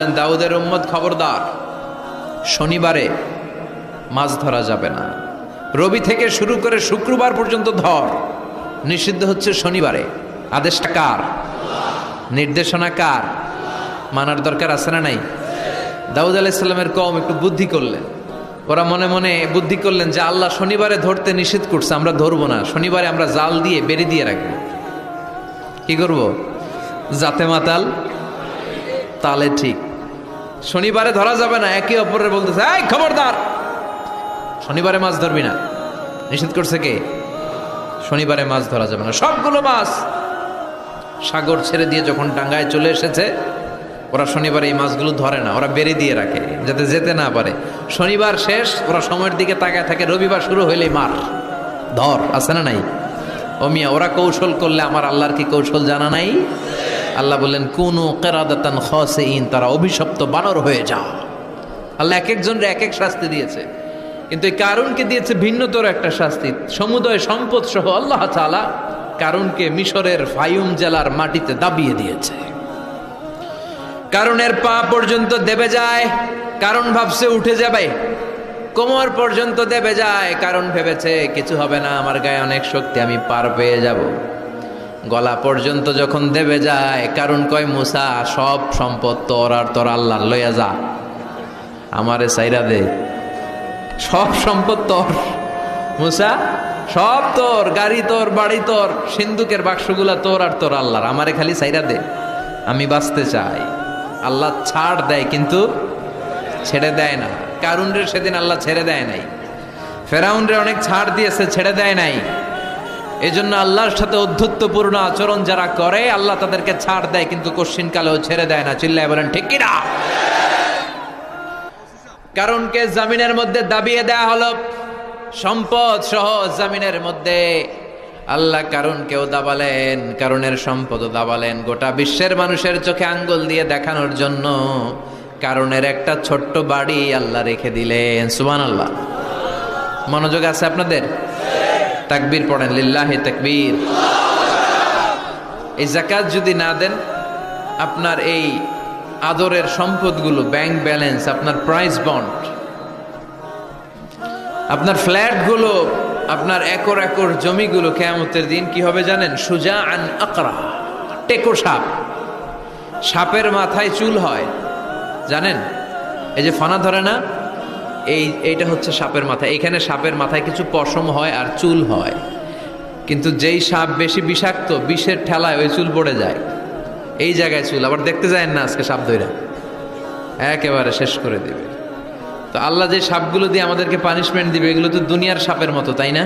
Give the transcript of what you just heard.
দাউদের উম্মত খবরদার, শনিবারে মাছ ধরা যাবে না। রবি থেকে শুরু করে শুক্রবার পর্যন্ত ধর, নিষিদ্ধ হচ্ছে শনিবারে। আদেশটা কার? নির্দেশনা কার? মানার দরকার আছে না নাই? দাউদ আলাইহিস সালামের কওম একটু বুদ্ধি করলেন। ওরা মনে মনে বুদ্ধি করলেন যে আল্লাহ শনিবারে ধরতে নিষেধ করছে, আমরা ধরবো না। শনিবারে আমরা জাল দিয়ে বেড়ে দিয়ে রাখবো। কি করব? জাতে মাতাল তালে ঠিক। শনিবারে ধরা যাবে না। একে অপরের বলতেছে, এই খবরদার, শনিবারে মাছ ধরবি না। নিষেধ করছে কে? শনিবারে মাছ ধরা যাবে না। সবগুলো মাছ সাগর ছেড়ে দিয়ে যখন ডাঙ্গায় চলে এসেছে, ওরা শনিবারে এই মাছগুলো ধরে না, ওরা বেড়ে দিয়ে রাখে যাতে যেতে না পারে। শনিবার শেষ, ওরা সময়ের দিকে তাকায় থাকে, রবিবার শুরু হইলেই মার ধর। আছে না নাই? ও মিয়া, ওরা কৌশল করলে আমার আল্লাহর কি কৌশল জানা নাই? আল্লাহ বললেন কুনু কিরাদাতান খাসিইন, তারা অভিশপ্ত বানর হয়ে যাও। আল্লাহ এক একজনের এক এক শাস্তি দিয়েছে, কিন্তু এই কারুনকে দিয়েছে ভিন্নতর একটা শাস্তি। সমুদয় সম্পদ সহ আল্লাহ তাআলা কারুনকে মিশরের ফায়ুম জেলার মাটিতে দাবিয়ে দিয়েছে। কারুনের পা পর্যন্ত দেবে যায়। কারণ ভাবছে উঠে যাবে, কোমর পর্যন্ত দেবে যায়। কারণ ভেবেছে কিছু হবে না, আমার গায়ে অনেক শক্তি, আমি পার পেয়ে যাব। গলা পর্যন্ত যখন দেবে যায়, কারণ কয় মুসা, সব সম্পদ তোর আর তোর আল্লাহ লইয়া যা, আমারে সাইরা দে। সব সম্পদ তোর মুসা, সব তোর, গাড়ি তোর, বাড়ি তোর, সিন্ধুকের বাক্সগুলা তোর আর তোর আল্লাহর, আমারে খালি সাইরা দে, আমি বাঁচতে চাই। আল্লাহ ছাড় দেয় কিন্তু ছেড়ে দেয় না। কারুন রে সেদিন আল্লাহ ছেড়ে দেয় নাই। ফেরাউন রে অনেক ছাড় দিয়েছে, ছেড়ে দেয় নাই। এজন্য আল্লাহর সাথে অধ্যত্বপূর্ণ আচরণ যারা করে, আল্লাহ তাদেরকে ছাড় দেয় কিন্তু কশ্চিন কালেও ছেড়ে দেয় না। চিল্লায় বলেন ঠিক কিনা? কারণকে জামিনের মধ্যে দাবিয়ে দেয়া হলো, সম্পদ সহ জামিনের মধ্যে। আল্লাহ কারণকেও দাবালেন, কারণের সম্পদও দাবালেন, গোটা বিশ্বের মানুষের চোখে আঙ্গুল দিয়ে দেখানোর জন্য কারণের একটা ছোট্ট বাড়ি আল্লাহ রেখে দিলেন। সুবহানাল্লাহ। মনোযোগ আছে আপনাদের? তাকবীর পড়েন, লিল্লাহি তাকবীর। এই যাকাত যদি না দেন, আপনার এই আদরের সম্পদগুলো, ব্যাংক ব্যালেন্স, আপনার প্রাইস বন্ড, আপনার ফ্ল্যাটগুলো, আপনার একর একর জমিগুলো কিয়ামতের দিন কি হবে জানেন? সুজাআন আকরা, টেকো সাপ। সাপের মাথায় চুল হয়, জানেন? এই যে ফানা ধরে না, এইটা হচ্ছে সাপের মাথা। এখানে সাপের মাথায় কিছু পশম হয় আর চুল হয়, কিন্তু যেই সাপ বেশি বিষাক্ত, বিষের ঠেলায় ওই চুল পড়ে যায়। এই জায়গায় চুল, আবার দেখতে যায় না আজকে সাপ ধইরা একেবারে শেষ করে দিবে। তো আল্লাহ যে সাপগুলো দিয়ে আমাদেরকে পানিশমেন্ট দিবে, এগুলো তো দুনিয়ার সাপের মতো, তাই না?